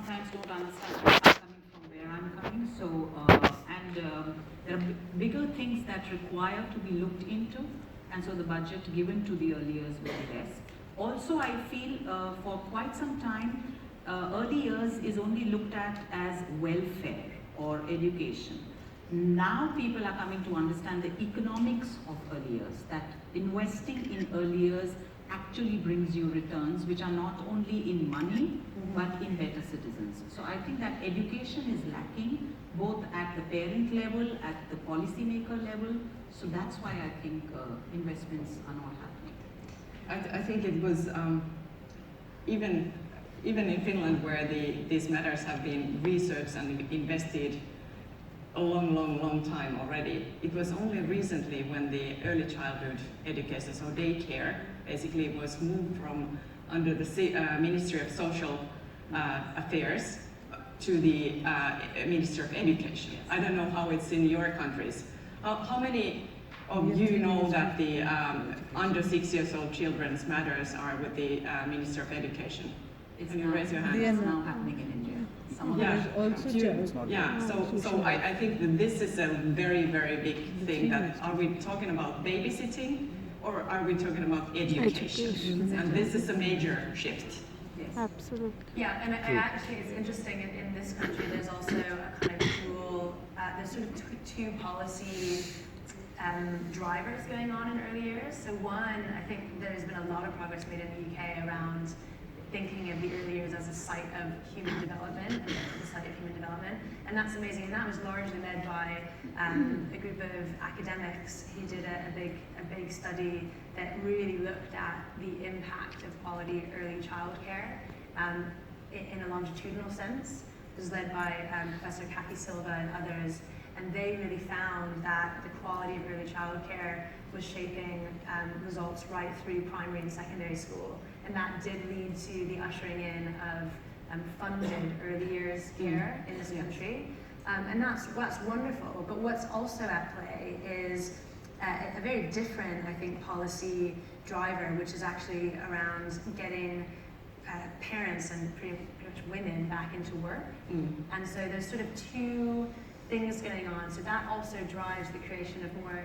sometimes don't understand where I'm coming from, where I'm coming. So, there are bigger things that require to be looked into, and so the budget given to the early years will be less. Also, I feel for quite some time, early years is only looked at as welfare or education. Now people are coming to understand the economics of early years, that investing in early years actually brings you returns which are not only in money but in better citizens. So I think that education is lacking both at the parent level, at the policymaker level. So that's why I think investments are not happening. I think it was even in Finland, where these matters have been researched and invested a long time already. It was only recently when the early childhood education, so daycare, basically was moved from under the Ministry of Social Affairs to the Ministry of Education. I don't know how it's in your countries. How many of you know that the under 6 years old children's matters are with the Ministry of Education? Can you raise your hand? It's now happening in India. So I think that this is a very big thing. That are we talking about babysitting or are we talking about education? And this is a major shift. Yes. Absolutely. Yeah, and actually it's interesting in this country there's also a kind of dual, there's sort of two policy drivers going on in early years. So one, I think there's been a lot of progress made in the UK around thinking of the early years as a site of human development and a site of human development, and that's amazing. And that was largely led by a group of academics who did a big study that really looked at the impact of quality early childcare in a longitudinal sense. It was led by Professor Kathy Silva and others, and they really found that the quality of early childcare was shaping results right through primary and secondary school. And that did lead to the ushering in of funded early years care in this country. And that's wonderful. But what's also at play is a very different, I think, policy driver, which is actually around getting parents and pretty much women back into work. And so there's sort of two things going on. So that also drives the creation of more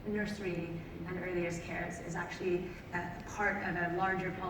nursery and early years care is actually part of a larger policy.